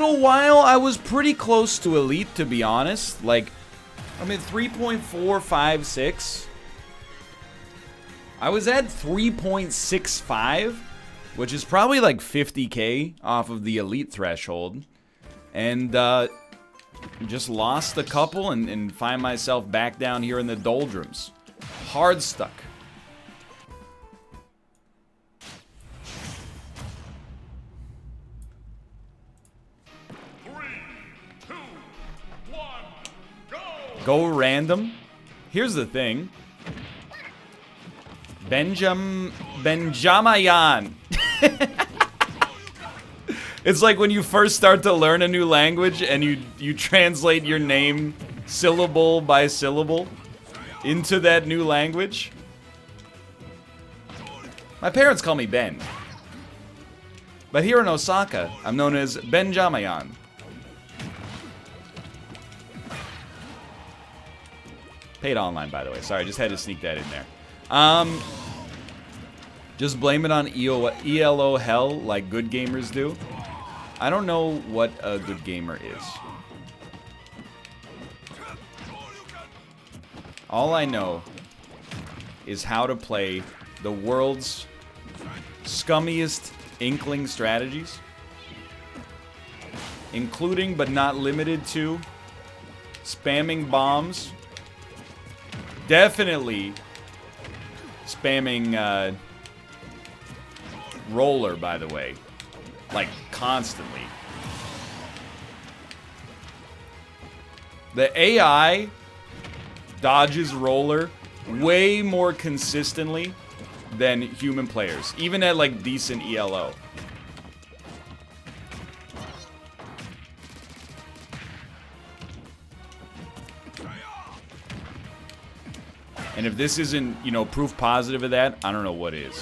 little while, I was pretty close to elite, to be honest. Like, I'm at 3.456. I was at 3.65, which is probably like 50k off of the elite threshold. And just lost a couple and find myself back down here in the doldrums. Hard stuck. Go random. Here's the thing. Benjamayan. It's like when you first start to learn a new language and you translate your name syllable by syllable into that new language. My parents call me Ben. But here in Osaka, I'm known as Benjamayan. Paid online, by the way. Sorry, just had to sneak that in there. Just blame it on ELO hell like good gamers do. I don't know what a good gamer is. All I know is how to play the world's scummiest inkling strategies, including but not limited to spamming bombs. Definitely spamming roller, by the way. Like, constantly. The AI dodges roller way more consistently than human players. Even at, like, decent ELO. And if this isn't, you know, proof positive of that, I don't know what is.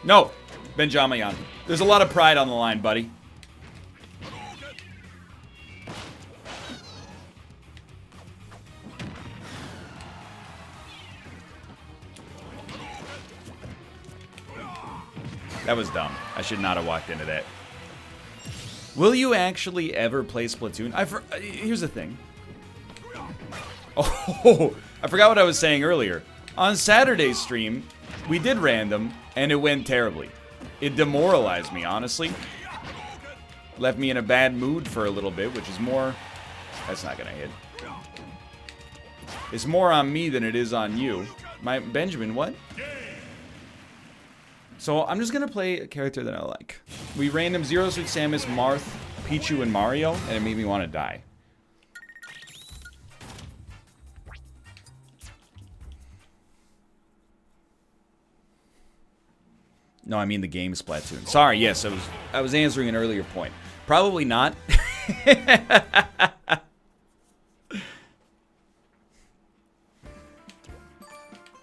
No, Benjamayan. There's a lot of pride on the line, buddy. That was dumb. I should not have walked into that. Will you actually ever play Splatoon? Here's the thing. Oh, I forgot what I was saying earlier. On Saturday's stream, we did random, and it went terribly. It demoralized me, honestly. Left me in a bad mood for a little bit, which is more... That's not gonna hit. It's more on me than it is on you. Benjamin, what? So, I'm just gonna play a character that I like. We random Zero Suit Samus, Marth, Pichu, and Mario, and it made me want to die. No, I mean the game Splatoon. Sorry, yes, I was answering an earlier point. Probably not.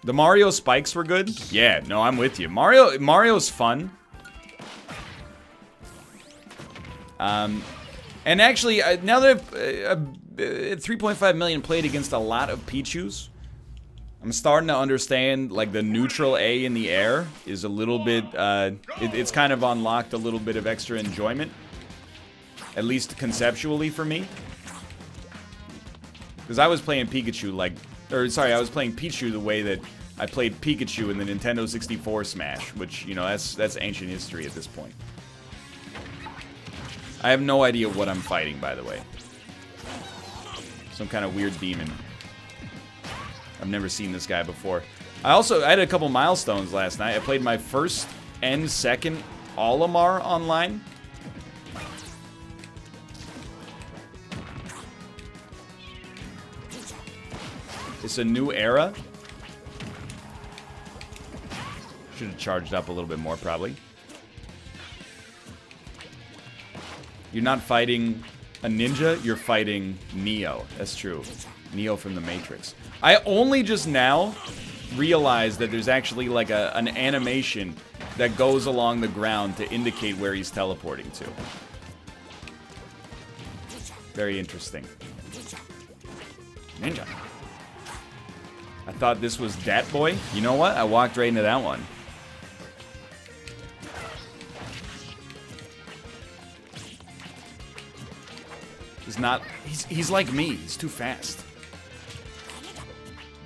The Mario spikes were good? Yeah, no, I'm with you. Mario's fun. And actually, now that I've 3.5 million played against a lot of Pichus, I'm starting to understand, like, the neutral A in the air is a little bit, it's kind of unlocked a little bit of extra enjoyment. At least conceptually for me. Because I was playing Pikachu I was playing Pichu the way that I played Pikachu in the Nintendo 64 Smash, which, you know, that's ancient history at this point. I have no idea what I'm fighting, by the way. Some kind of weird demon. I've never seen this guy before. I had a couple milestones last night. I played my first and second Olimar online. It's a new era. Should have charged up a little bit more, probably. You're not fighting a ninja, you're fighting Neo. That's true. Neo from the Matrix. I only just now realized that there's actually like an animation that goes along the ground to indicate where he's teleporting to. Very interesting. Ninja. I thought this was Dat Boy. You know what? I walked right into that one. is not... He's like me. He's too fast.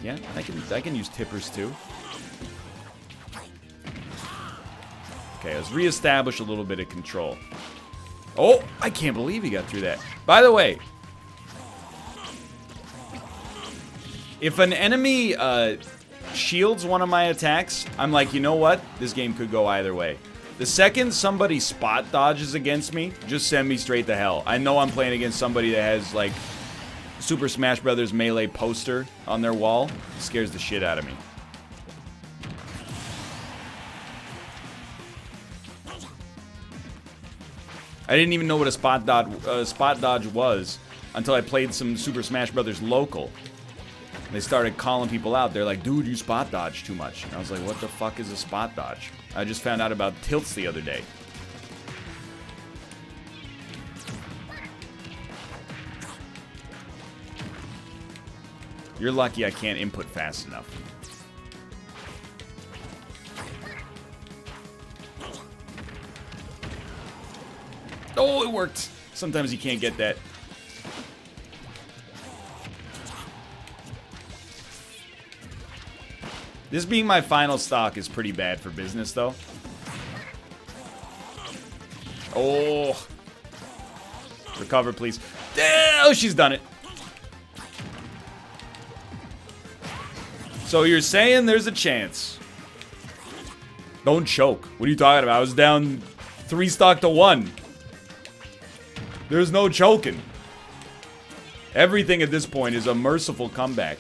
Yeah, I can use tippers too. Okay, let's reestablish a little bit of control. Oh, I can't believe he got through that. By the way, if an enemy shields one of my attacks, I'm like, you know what? This game could go either way. The second somebody spot dodges against me, just send me straight to hell. I know I'm playing against somebody that has, like, Super Smash Bros. Melee poster on their wall. It scares the shit out of me. I didn't even know what a spot dodge was until I played some Super Smash Bros. Local. They started calling people out. They're like, dude, you spot dodge too much. And I was like, what the fuck is a spot dodge? I just found out about tilts the other day. You're lucky I can't input fast enough. Oh, it worked. Sometimes you can't get that. This being my final stock is pretty bad for business, though. Oh. Recover, please. Oh, she's done it. So you're saying there's a chance. Don't choke. What are you talking about? I was down 3 stock to 1. There's no choking. Everything at this point is a merciful comeback.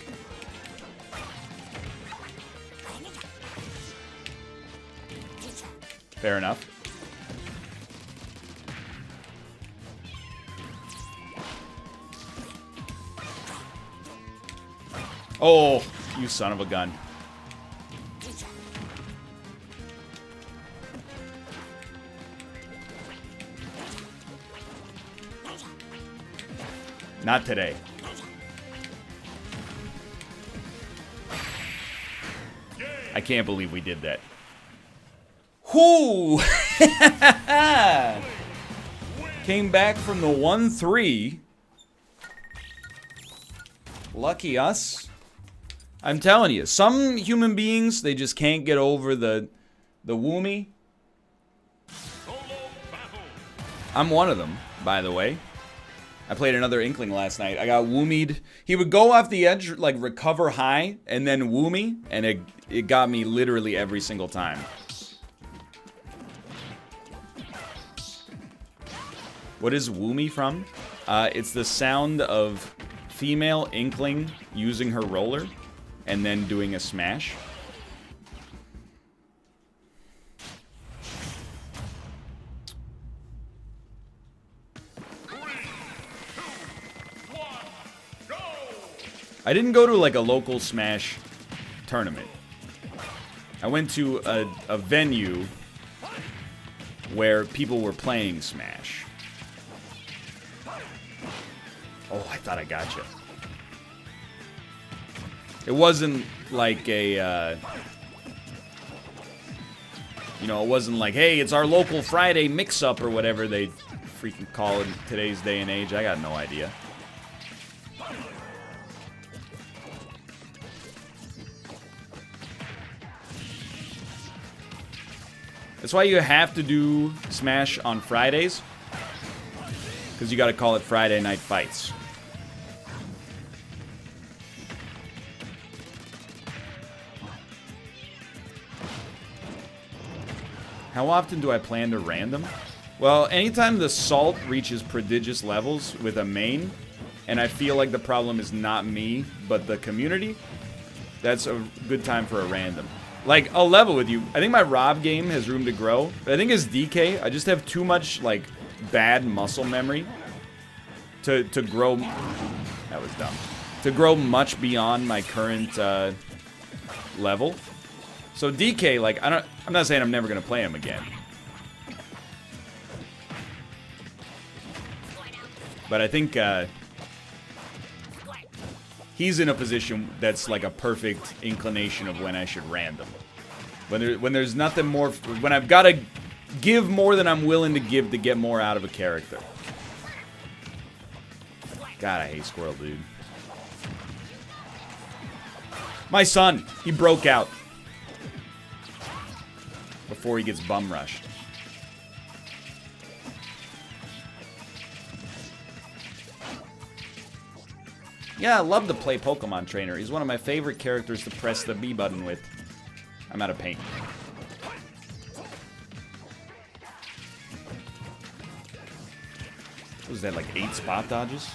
Fair enough. Oh, you son of a gun. Not today. I can't believe we did that. Whoo! Came back from the 1-3. Lucky us. I'm telling you, some human beings, they just can't get over the woomy. I'm one of them, by the way. I played another Inkling last night. I got woomied. He would go off the edge, like recover high, and then woo me, and it got me literally every single time. What is woo me from? It's the sound of female Inkling using her roller and then doing a smash. I didn't go to like a local Smash tournament. I went to a venue where people were playing Smash. Oh, I thought I gotcha. It wasn't like a, you know, it wasn't like, hey, it's our local Friday mix-up or whatever they freaking call it in today's day and age. I got no idea. That's why you have to do Smash on Fridays. Because you got to call it Friday Night Fights. How often do I plan to random? Well, anytime the salt reaches prodigious levels with a main, and I feel like the problem is not me, but the community, that's a good time for a random. Like, I'll level with you. I think my Rob game has room to grow. But I think as DK, I just have too much, like, bad muscle memory to grow... That was dumb. To grow much beyond my current level. So DK, like, I'm not saying I'm never going to play him again. But I think he's in a position that's like a perfect inclination of when I should random. When there's nothing more, when I've got to give more than I'm willing to give to get more out of a character. God, I hate Squirrel, dude. My son, he broke out before he gets bum rushed. Yeah, I love to play Pokemon Trainer. He's one of my favorite characters to press the B button with. I'm out of paint. What was that, like 8 spot dodges?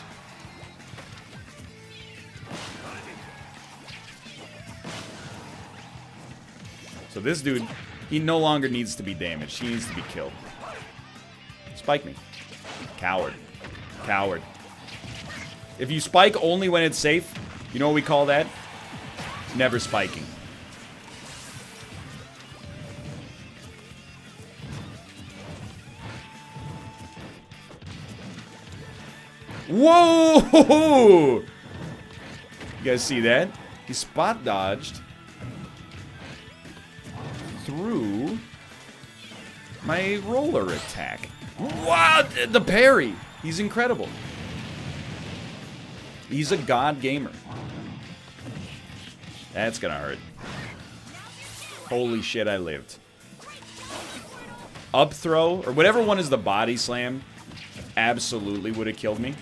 So this dude, he no longer needs to be damaged. He needs to be killed. Spike me. Coward. Coward. If you spike only when it's safe, you know what we call that? Never spiking. Whoa! You guys see that? He spot dodged through my roller attack. Wow! The parry! He's incredible. He's a god gamer. That's gonna hurt. Holy shit, I lived. Up throw, or whatever one is the body slam, absolutely would have killed me.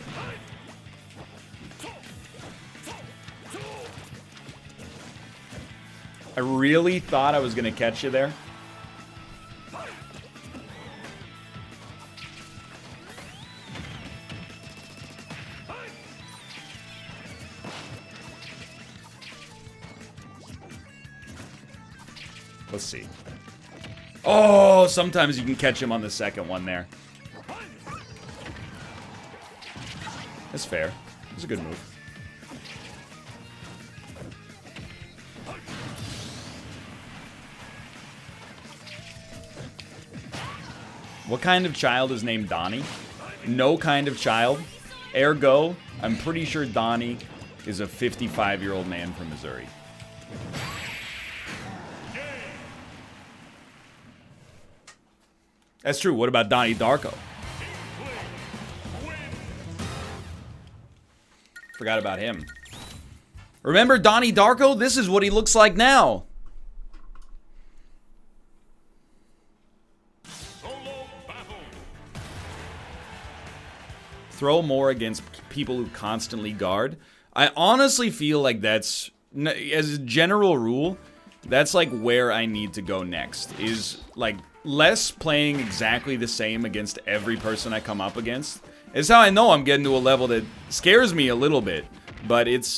I really thought I was gonna catch you there. Let's see. Oh, sometimes you can catch him on the second one there. That's fair. It's a good move. What kind of child is named Donnie? No kind of child. Ergo, I'm pretty sure Donnie is a 55-year-old man from Missouri. That's true. What about Donnie Darko? Forgot about him. Remember Donnie Darko? This is what he looks like now. Throw more against people who constantly guard. I honestly feel like that's, as a general rule, that's like where I need to go next. Is like less playing exactly the same against every person I come up against. It's how I know I'm getting to a level that scares me a little bit. But it's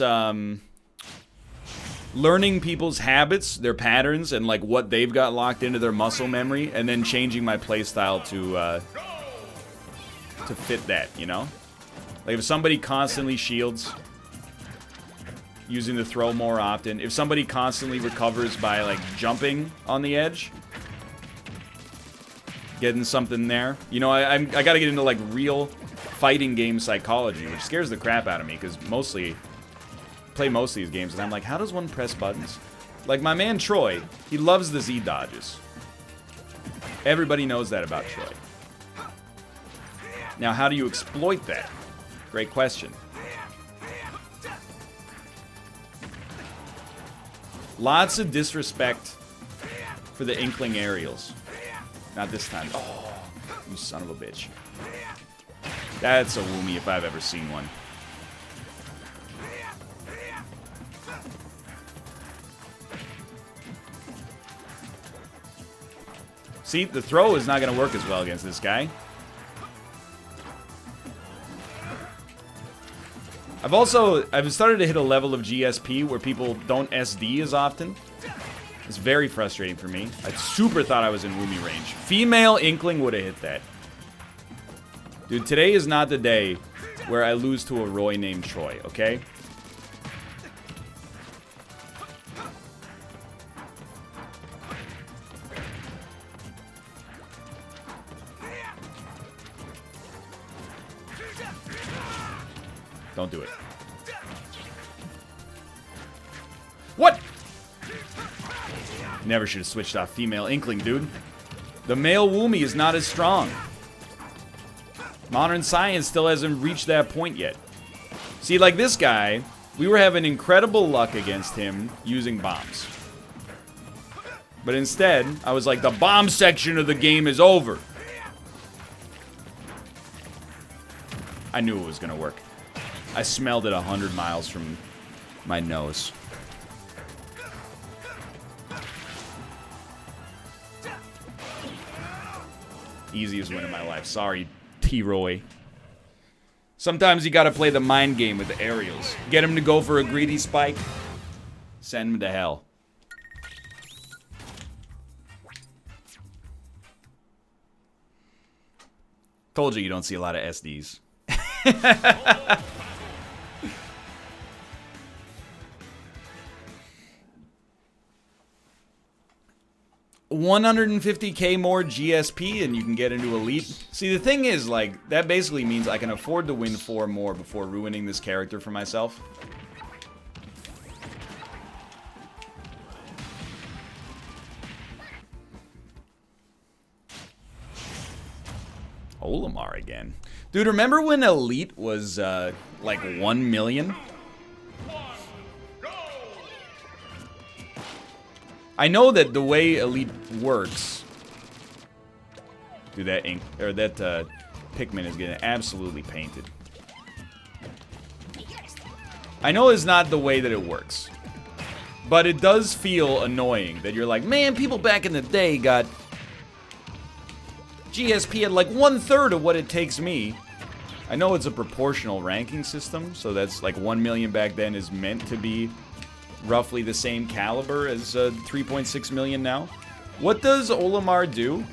learning people's habits, their patterns, and like what they've got locked into their muscle memory, and then changing my playstyle to fit that, you know? Like if somebody constantly shields, using the throw more often. If somebody constantly recovers by like jumping on the edge, getting something there. You know, I gotta get into like real fighting game psychology, which scares the crap out of me because I play most of these games and I'm like, how does one press buttons? Like my man Troy, he loves the Z dodges. Everybody knows that about Troy. Now, how do you exploit that? Great question. Lots of disrespect for the Inkling aerials. Not this time. Oh, you son of a bitch. That's a Woomy if I've ever seen one. See, the throw is not going to work as well against this guy. I've started to hit a level of GSP where people don't SD as often. It's very frustrating for me. I super thought I was in Woomy range. Female Inkling would have hit that. Dude, today is not the day where I lose to a Roy named Troy, okay? Don't do it. What? Never should have switched off female Inkling, dude. The male Woomy is not as strong. Modern science still hasn't reached that point yet. See, like this guy, we were having incredible luck against him using bombs. But instead, I was like, the bomb section of the game is over. I knew it was gonna work. I smelled it 100 miles from my nose. Easiest win of my life. Sorry, T-Roy. Sometimes you gotta play the mind game with the aerials. Get him to go for a greedy spike. Send him to hell. Told you don't see a lot of SDs. 150k more GSP and you can get into Elite. See, the thing is, like, that basically means I can afford to win 4 more before ruining this character for myself. Olimar again. Dude, remember when Elite was, like 1 million? I know that the way Elite works... Dude, that ink, or that, Pikmin is getting absolutely painted. I know it's not the way that it works. But it does feel annoying that you're like, man, people back in the day got... GSP at like 1/3 of what it takes me. I know it's a proportional ranking system, so that's like 1 million back then is meant to be roughly the same caliber as 3.6 million now. What does Olimar do?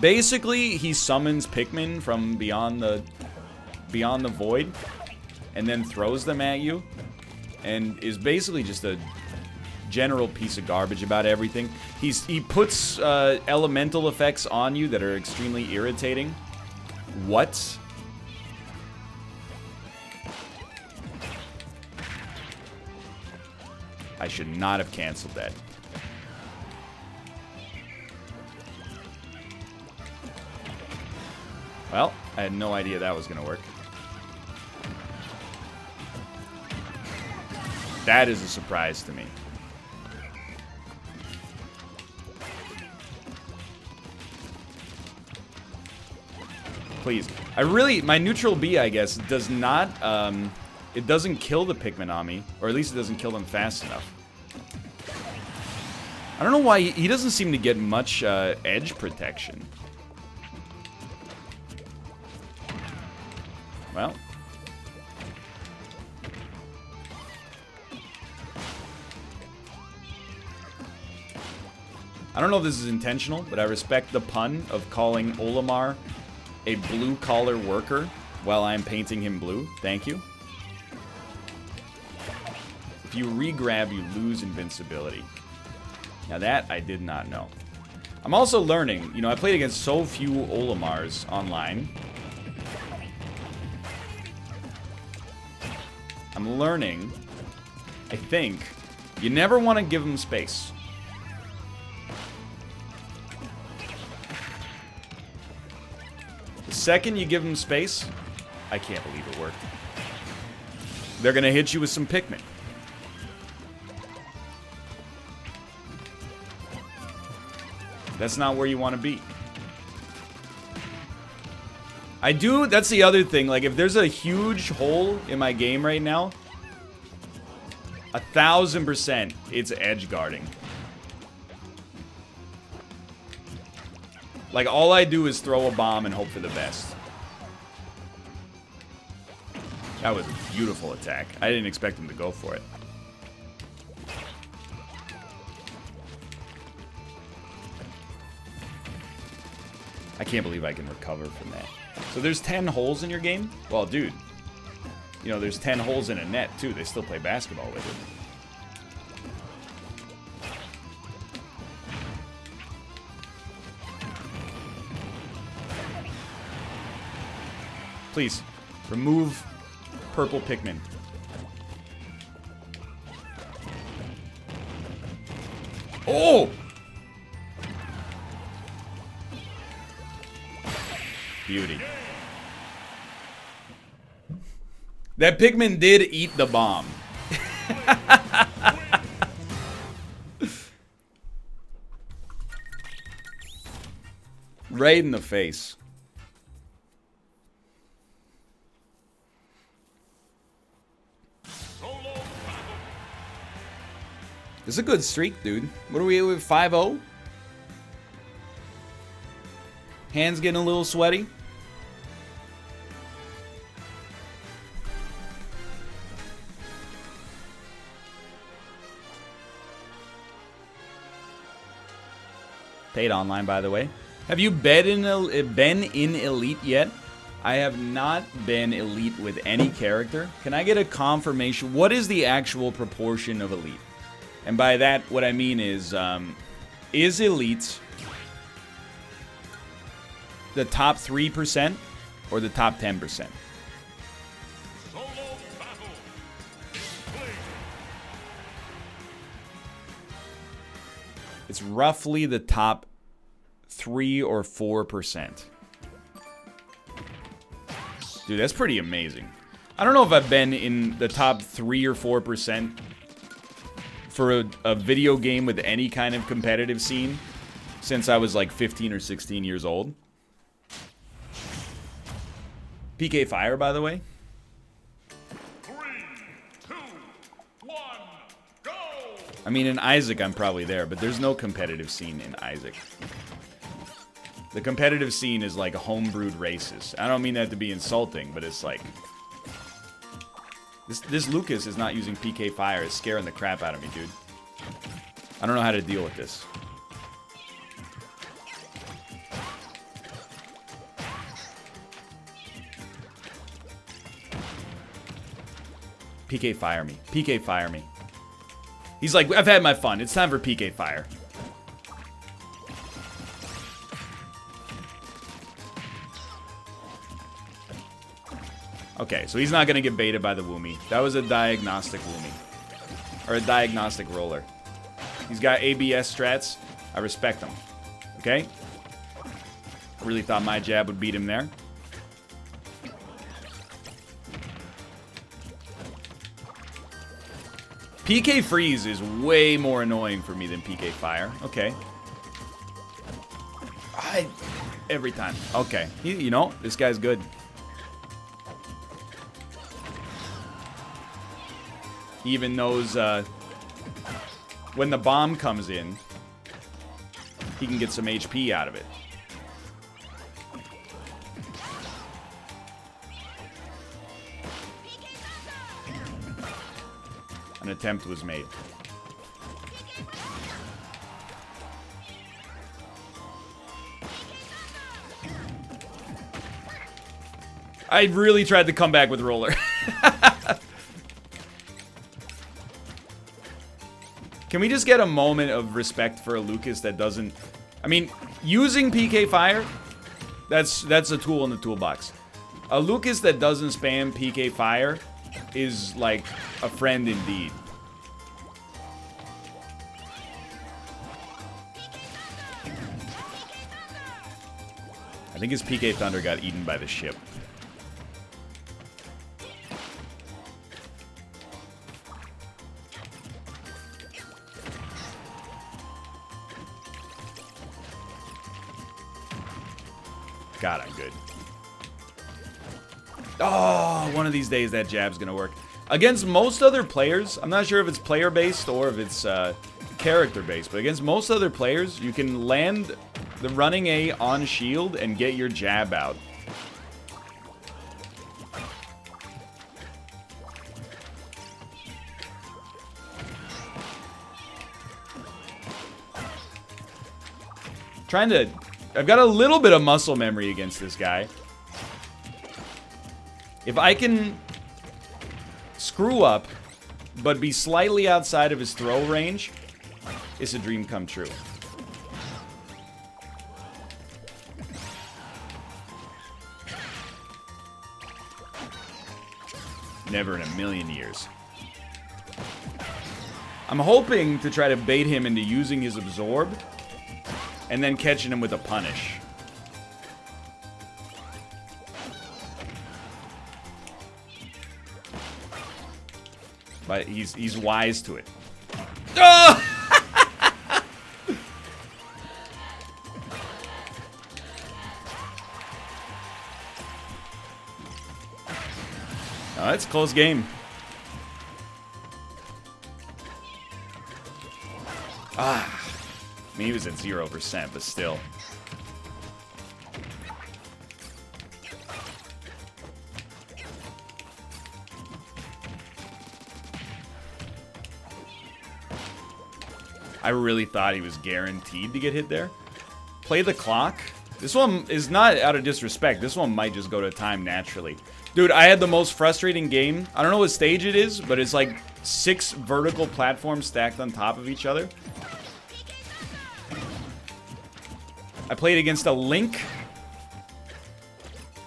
Basically, he summons Pikmin from beyond the void and then throws them at you and is basically just a general piece of garbage about everything. He puts elemental effects on you that are extremely irritating. What? I should not have canceled that. Well, I had no idea that was gonna work. That is a surprise to me. Please. My neutral B, I guess, does not, it doesn't kill the Pikmin on me, or at least it doesn't kill them fast enough. I don't know why he doesn't seem to get much edge protection. Well. I don't know if this is intentional, but I respect the pun of calling Olimar a blue-collar worker while I'm painting him blue. Thank you. If you re-grab, you lose invincibility. Now that I did not know. I'm also learning, you know, I played against so few Olimars online. I'm learning, I think, you never want to give them space. The second you give them space, I can't believe it worked. They're gonna hit you with some Pikmin. That's not where you want to be. That's the other thing, like if there's a huge hole in my game right now, 1000% it's edgeguarding. Like all I do is throw a bomb and hope for the best. That was a beautiful attack. I didn't expect him to go for it. I can't believe I can recover from that. So there's 10 holes in your game? Well, dude. You know, there's 10 holes in a net, too. They still play basketball with it. Please, remove purple Pikmin. Oh! Beauty. That Pikmin did eat the bomb. Right in the face. This is a good streak, dude. What are we with, 5-0? Hands getting a little sweaty. Paid online, by the way. Have you been in Elite yet? I have not been Elite with any character. Can I get a confirmation? What is the actual proportion of Elite? And by that, what I mean is Elite the top 3% or the top 10%? It's roughly the top 3 or 4%. Dude, that's pretty amazing. I don't know if I've been in the top 3 or 4% for a video game with any kind of competitive scene since I was like 15 or 16 years old. PK Fire, by the way. 3, 2, 1, go! I mean, in Isaac, I'm probably there, but there's no competitive scene in Isaac. The competitive scene is like homebrewed races. I don't mean that to be insulting, but it's like... This Lucas is not using PK Fire. It's scaring the crap out of me, dude. I don't know how to deal with this. PK Fire me. PK Fire me. He's like, I've had my fun. It's time for PK Fire. Okay, so he's not going to get baited by the Woomy. That was a diagnostic Woomy. Or a diagnostic roller. He's got ABS strats. I respect him. Okay? I really thought my jab would beat him there. PK Freeze is way more annoying for me than PK Fire. Okay. Every time. Okay. You know, this guy's good. He even knows when the bomb comes in, he can get some HP out of it. An attempt was made. I really tried to come back with roller. Can we just get a moment of respect for a Lucas that doesn't... I mean, using PK Fire, that's a tool in the toolbox. A Lucas that doesn't spam PK Fire is like a friend indeed. I think his PK Thunder got eaten by the ship. God, I'm good. Oh, one of these days that jab's gonna work. Against most other players, I'm not sure if it's player-based or if it's character-based, but against most other players, you can land the running A on shield and get your jab out. I've got a little bit of muscle memory against this guy. If I can screw up, but be slightly outside of his throw range, it's a dream come true. Never in a million years. I'm hoping to try to bait him into using his absorb and then catching him with a punish. But he's wise to it. Oh! That's a close game. I mean, he was at 0%, but still. I really thought he was guaranteed to get hit there. Play the clock. This one is not out of disrespect. This one might just go to time naturally. Dude, I had the most frustrating game. I don't know what stage it is, but it's like 6 vertical platforms stacked on top of each other. I played against a Link.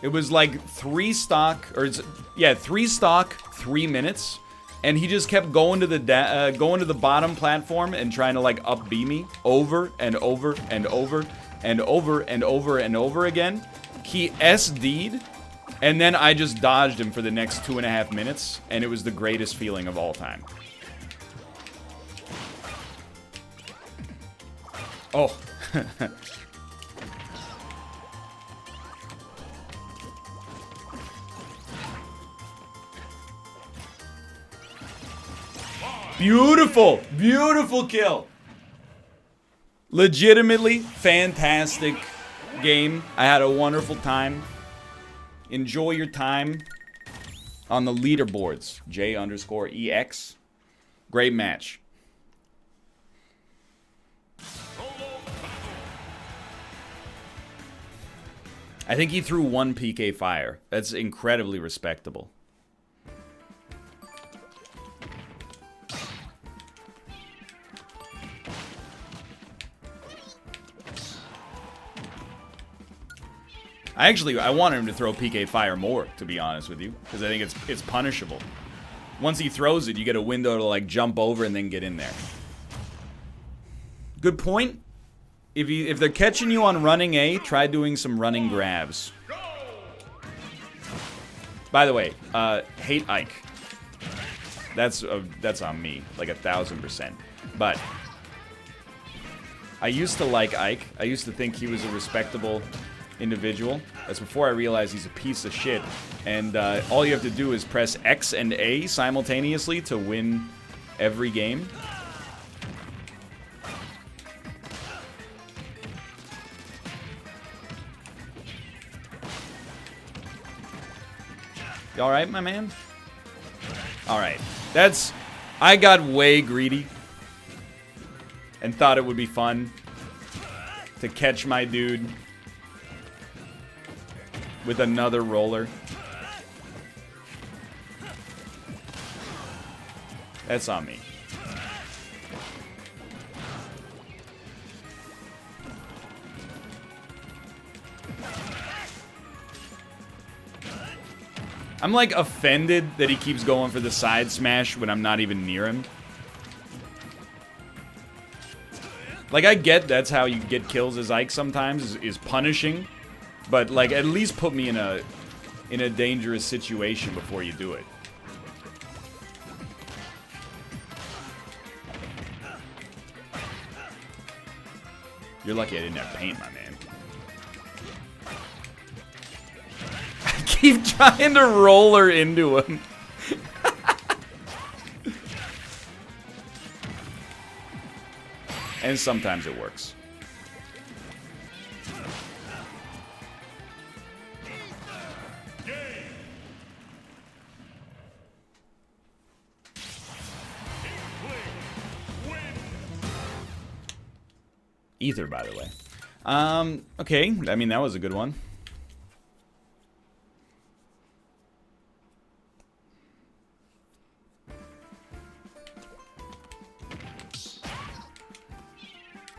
It was like 3 stock, or yeah, 3 stock, 3 minutes. And he just kept going to the bottom platform and trying to like up B me over and over and over and over and over and over again. He SD'd, and then I just dodged him for the next 2.5 minutes, and it was the greatest feeling of all time. Oh. Beautiful, beautiful kill. Legitimately fantastic game. I had a wonderful time. Enjoy your time on the leaderboards. J_EX. Great match. I think he threw 1 PK fire. That's incredibly respectable. I wanted him to throw PK fire more, to be honest with you, because I think it's punishable. Once he throws it, you get a window to like jump over and then get in there. Good point. If they're catching you on running A, try doing some running grabs. By the way, hate Ike. That's on me, like 1000%. But I used to like Ike. I used to think he was a respectable individual. That's before I realized he's a piece of shit. And all you have to do is press X and A simultaneously to win every game. You alright, my man? Alright. I got way greedy and thought it would be fun to catch my dude with another roller. That's on me. I'm like offended that he keeps going for the side smash when I'm not even near him. Like, I get that's how you get kills as Ike sometimes, is punishing. But, like, at least put me in a dangerous situation before you do it. You're lucky I didn't have paint, my man. I keep trying to roll her into him. And sometimes it works. Ether, by the way. Okay. I mean, that was a good one.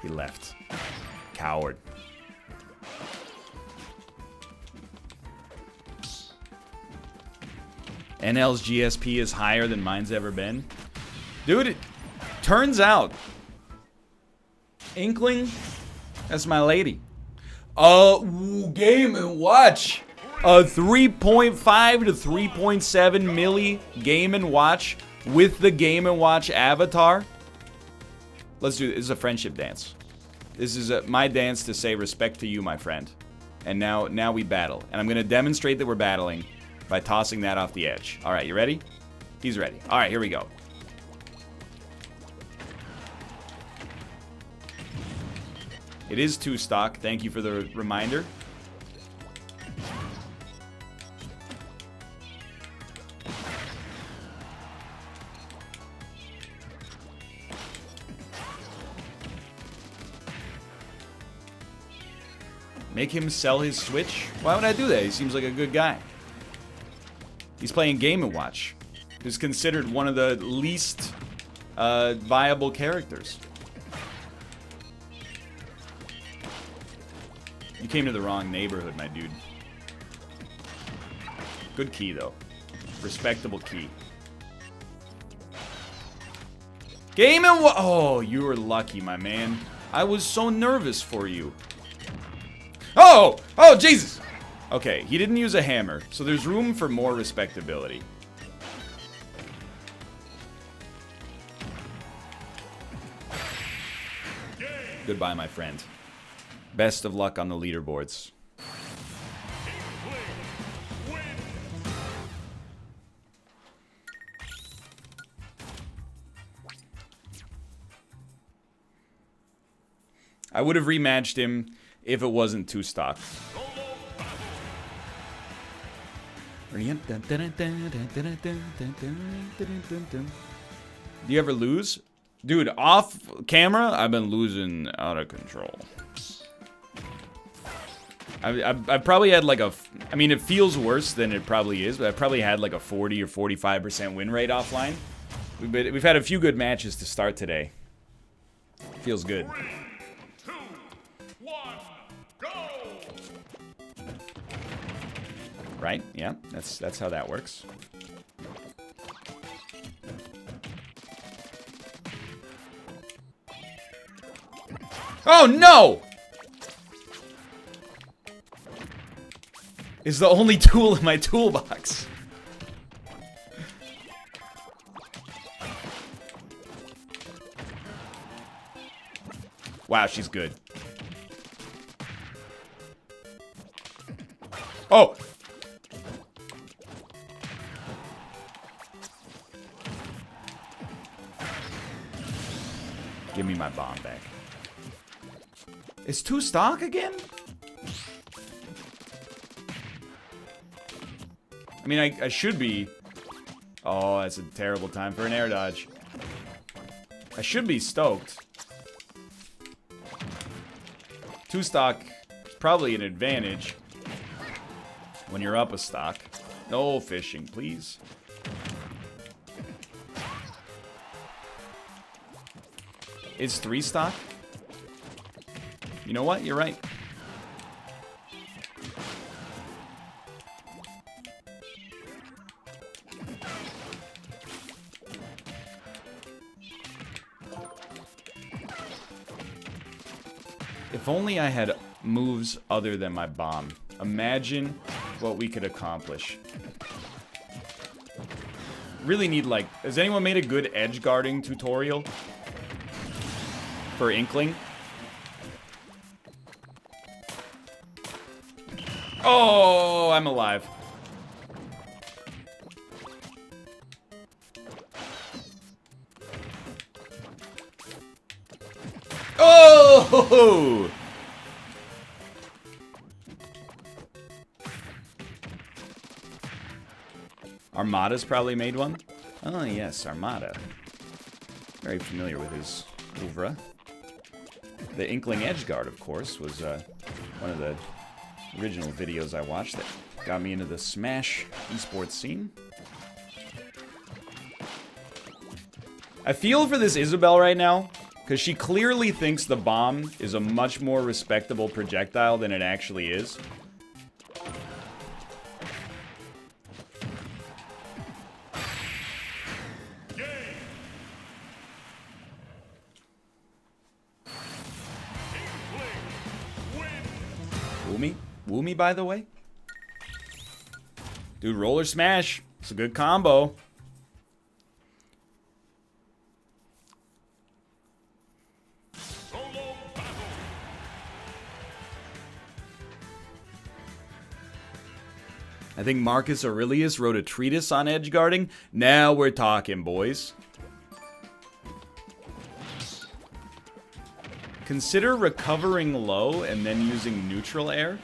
He left. Coward. NL's GSP is higher than mine's ever been. Dude, it turns out Inkling, that's my lady. Game and watch. 3.5 to 3.7 milli game and watch with the Game & Watch avatar. Let's do this. This is a friendship dance. This is my dance to say respect to you, my friend. And now we battle. And I'm going to demonstrate that we're battling by tossing that off the edge. All right, you ready? He's ready. All right, here we go. It is 2 stock. Thank you for the reminder. Make him sell his Switch? Why would I do that? He seems like a good guy. He's playing Game & Watch, who's considered one of the least viable characters. You came to the wrong neighborhood, my dude. Good key, though. Respectable key. Game & Watch. Oh, you were lucky, my man. I was so nervous for you. Oh! Oh, Jesus! Okay, he didn't use a hammer, so there's room for more respectability. Goodbye, my friend. Best of luck on the leaderboards. I would have rematched him if it wasn't 2 stock. Do you ever lose? Dude, off camera, I've been losing out of control. I've probably had like a... I mean, it feels worse than it probably is, but I've probably had like a 40 or 45% win rate offline. We've had a few good matches to start today. Feels good. 3, 2, 1, go! Right? Yeah, that's how that works. Oh no! Is the only tool in my toolbox. Wow, she's good. Oh! Give me my bomb back. It's 2 stock again? I mean, I should be... Oh, that's a terrible time for an air dodge. I should be stoked. 2 stock is probably an advantage when you're up a stock. No fishing, please. Is 3 stock? You know what? You're right. If only I had moves other than my bomb. Imagine what we could accomplish. Really need, like... Has anyone made a good edgeguarding tutorial? For Inkling? Oh, I'm alive. Oh! Armada's probably made one. Oh, yes, Armada. Very familiar with his oeuvre. The Inkling Edgeguard, of course, was one of the original videos I watched that got me into the Smash esports scene. I feel for this Isabelle right now, because she clearly thinks the bomb is a much more respectable projectile than it actually is. Woo me, by the way. Dude, roller smash. It's a good combo. I think Marcus Aurelius wrote a treatise on edgeguarding. Now we're talking, boys. Consider recovering low and then using neutral air.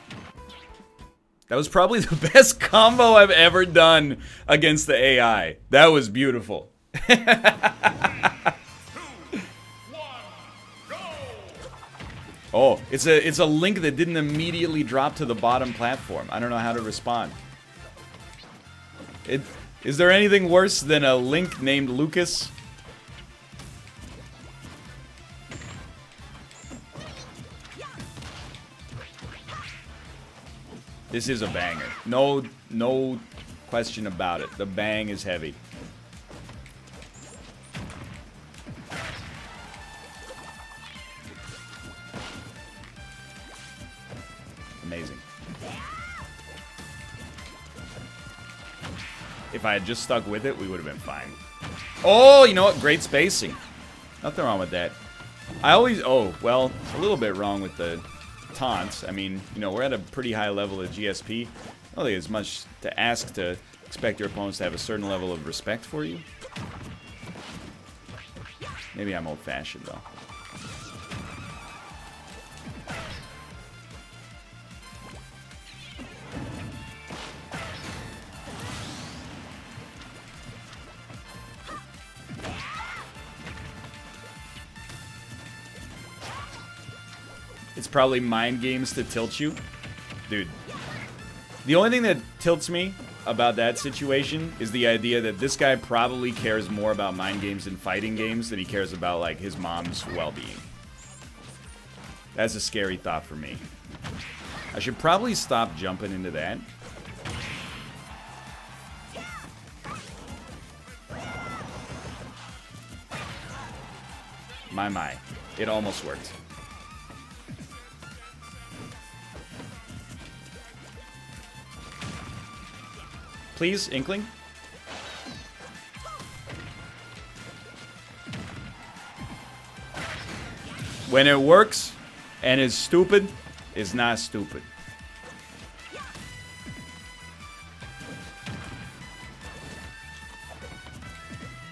That was probably the best combo I've ever done against the AI. That was beautiful. 2, 1, go! Oh, it's a link that didn't immediately drop to the bottom platform. I don't know how to respond. Is there anything worse than a link named Lucas? This is a banger. No question about it. The bang is heavy. Amazing. If I had just stuck with it, we would have been fine. Oh, you know what? Great spacing. Nothing wrong with that. I always... Oh, well, a little bit wrong with the taunts. I mean, you know, we're at a pretty high level of GSP. I don't think it's much to ask to expect your opponents to have a certain level of respect for you. Maybe I'm old-fashioned, though. It's probably mind games to tilt you. Dude. The only thing that tilts me about that situation is the idea that this guy probably cares more about mind games and fighting games than he cares about, like, his mom's well-being. That's a scary thought for me. I should probably stop jumping into that. My. It almost worked. Please, Inkling. When it works and is stupid, it's not stupid.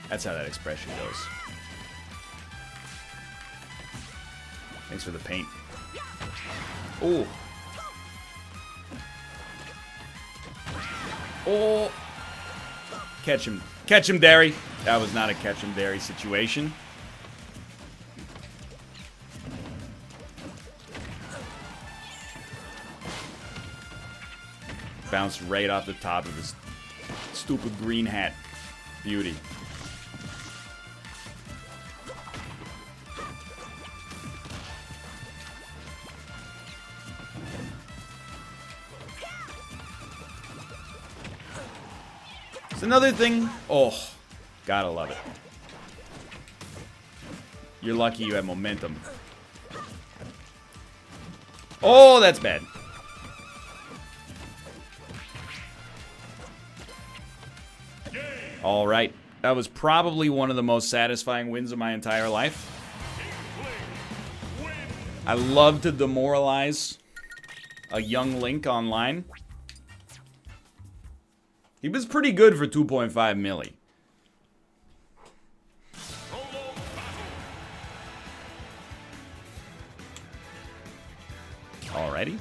That's how that expression goes. Thanks for the paint. Ooh. Oh. Catch him. Catch him, Derry. That was not a catch him, Derry situation. Bounced right off the top of his stupid green hat. Beauty. It's another thing. Oh, gotta love it. You're lucky you have momentum. Oh, that's bad. All right. That was probably one of the most satisfying wins of my entire life. I love to demoralize a young Link online. He was pretty good for 2.5 milli. Alrighty.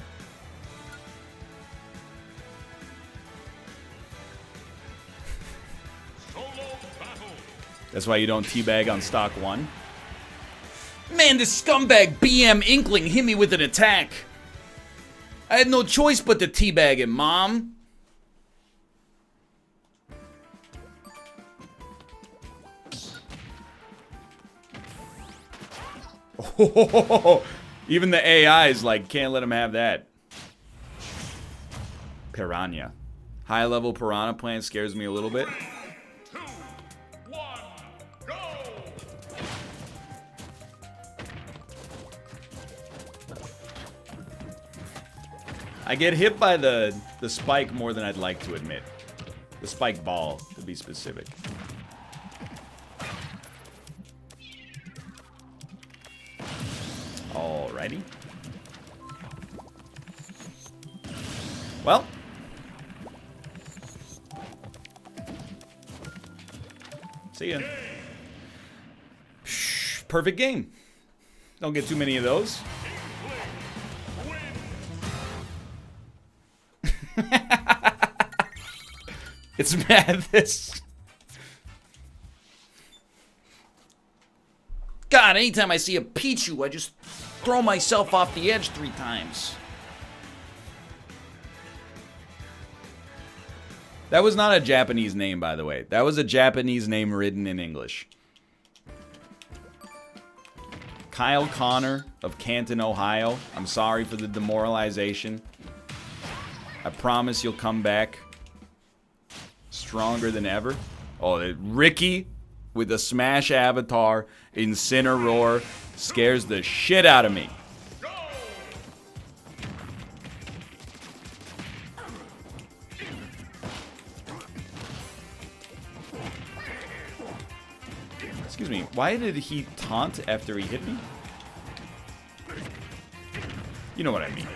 That's why you don't teabag on stock 1. Man, this scumbag BM Inkling hit me with an attack. I had no choice but to teabag him, Mom. Oh, even the AI is like, can't let him have that. Piranha. High level piranha plant scares me a little bit. 2, 1, go! I get hit by the spike more than I'd like to admit. The spike ball, to be specific. Alrighty. See ya. Perfect game. Don't get too many of those. It's madness. God, anytime I see a Pichu, I just throw myself off the edge 3 times. That was not a Japanese name, by the way. That was a Japanese name written in English. Kyle Connor of Canton, Ohio. I'm sorry for the demoralization. I promise you'll come back stronger than ever. Oh, Ricky with a Smash avatar, Incineroar, scares the shit out of me. Excuse me, why did he taunt after he hit me? You know what I mean.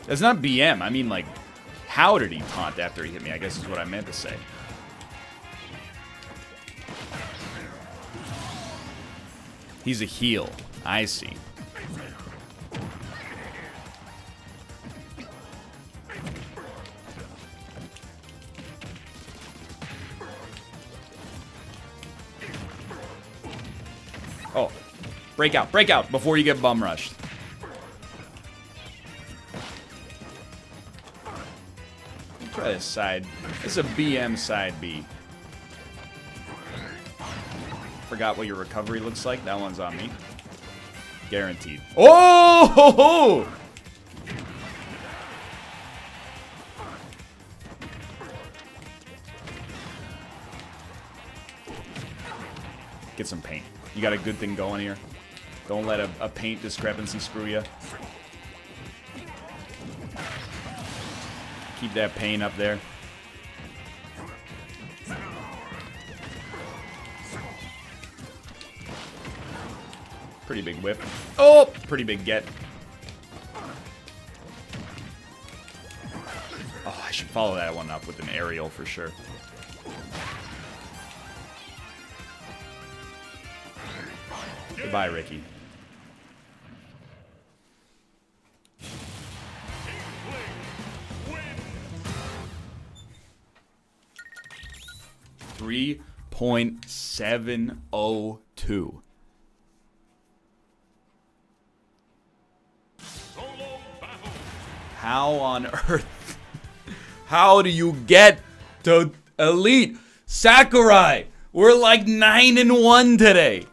That's not BM, I mean like, how did he taunt after he hit me, I guess is what I meant to say. He's a heel, I see. Oh, break out before you get bum rushed. Try this side. This is a BM side B. Forgot what your recovery looks like. That one's on me. Guaranteed. Oh! Ho, ho! Get some paint. You got a good thing going here. Don't let a paint discrepancy screw you. Keep that paint up there. Pretty big whip. Oh! Pretty big get. Oh, I should follow that one up with an aerial for sure. Goodbye, Ricky. .702. How on earth? How do you get to Elite? Sakurai, we're like 9-1 today.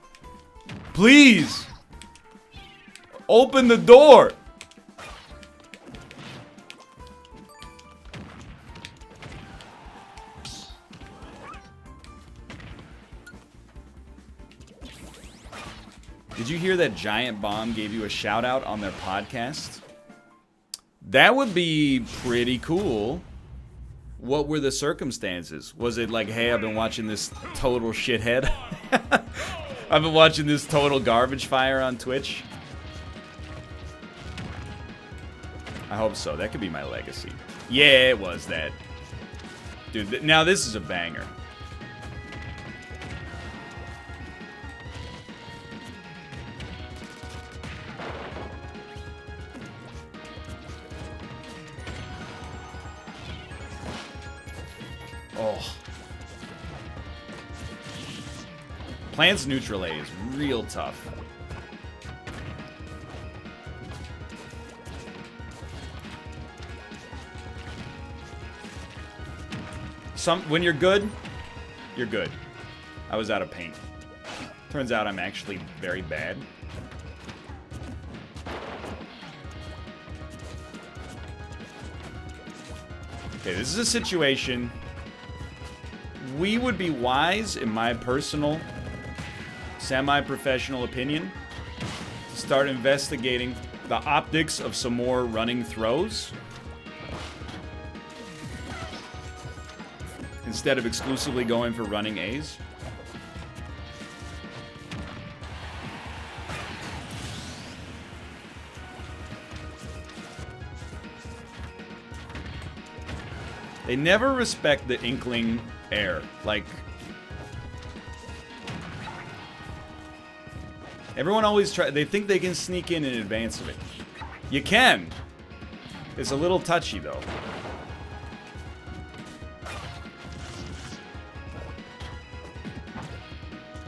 Please. Open the door. Did you hear that Giant Bomb gave you a shout out on their podcast? That would be pretty cool. What were the circumstances? Was it like, hey, I've been watching this total shithead? I've been watching this total garbage fire on Twitch. I hope so. That could be my legacy. Yeah, it was that. Dude, now this is a banger. Oh. Plants neutral A is real tough. When you're good, you're good. I was out of paint. Turns out I'm actually very bad. Okay, this is a situation we would be wise, in my personal, semi-professional opinion, to start investigating the optics of some more running throws instead of exclusively going for running A's. They never respect the inkling air. Like, everyone always they think they can sneak in advance of it. You can. It's a little touchy though.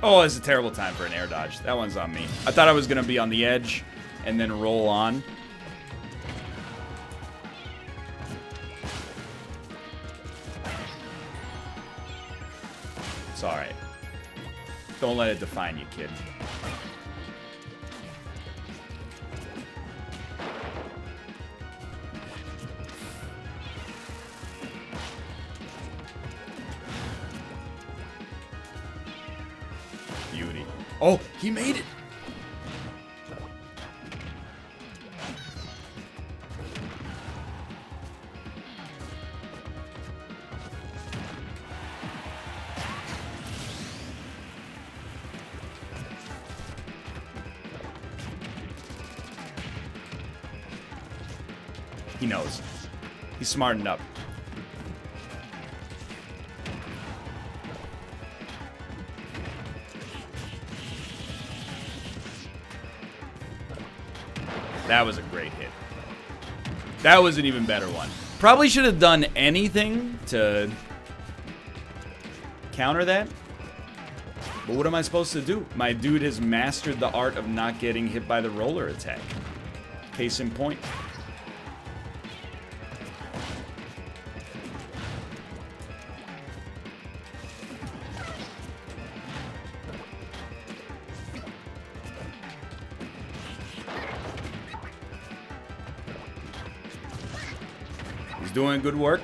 Oh, it's a terrible time for an air dodge. That one's on me. I thought I was gonna be on the edge and then roll on. It's alright. Don't let it define you, kid. Beauty. Oh, he made it! He knows. He's smartened up. That was a great hit. That was an even better one. Probably should have done anything to counter that. But what am I supposed to do? My dude has mastered the art of not getting hit by the roller attack. Case in point. He's doing good work.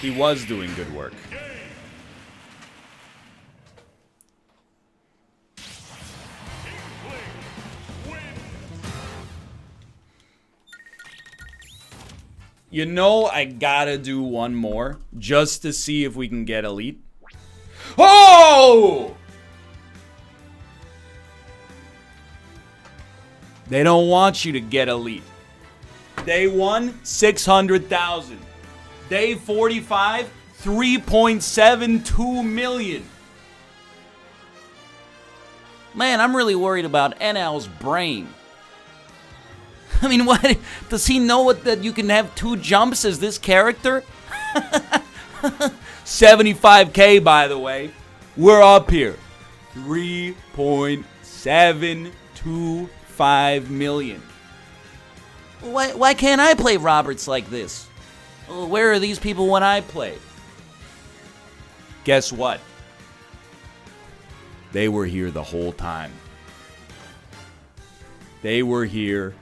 He was doing good work. You know, I gotta do one more just to see if we can get elite. Oh! They don't want you to get elite. Day 1, 600,000. Day 45, 3.72 million. Man, I'm really worried about NL's brain. I mean, what? Does he know that you can have 2 jumps as this character? 75K, by the way. We're up here. 3.725 million. Why can't I play Roberts like this? Where are these people when I play? Guess what? They were here the whole time. They were here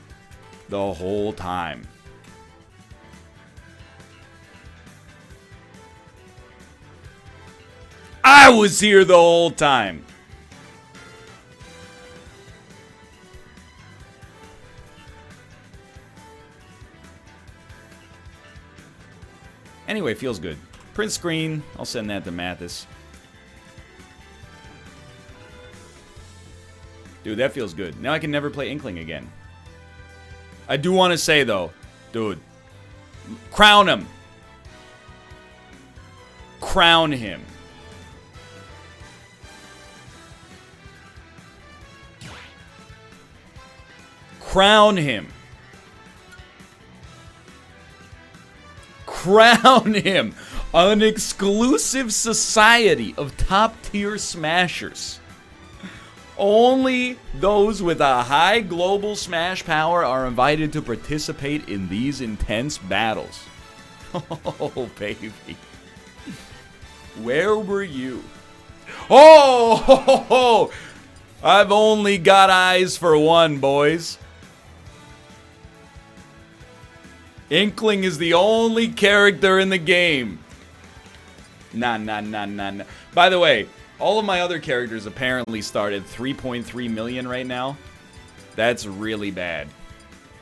the whole time. I was here the whole time. Anyway, feels good. Print screen. I'll send that to Mathis. Dude, that feels good. Now I can never play Inkling again. I do want to say, though, dude, crown him. Crown him. Crown him. Crown him an exclusive society of top-tier smashers. Only those with a high global smash power are invited to participate in these intense battles. Oh, baby. Where were you? Oh! I've only got eyes for one, boys. Inkling is the only character in the game. Nah. By the way, all of my other characters apparently start at 3.3 million right now. That's really bad.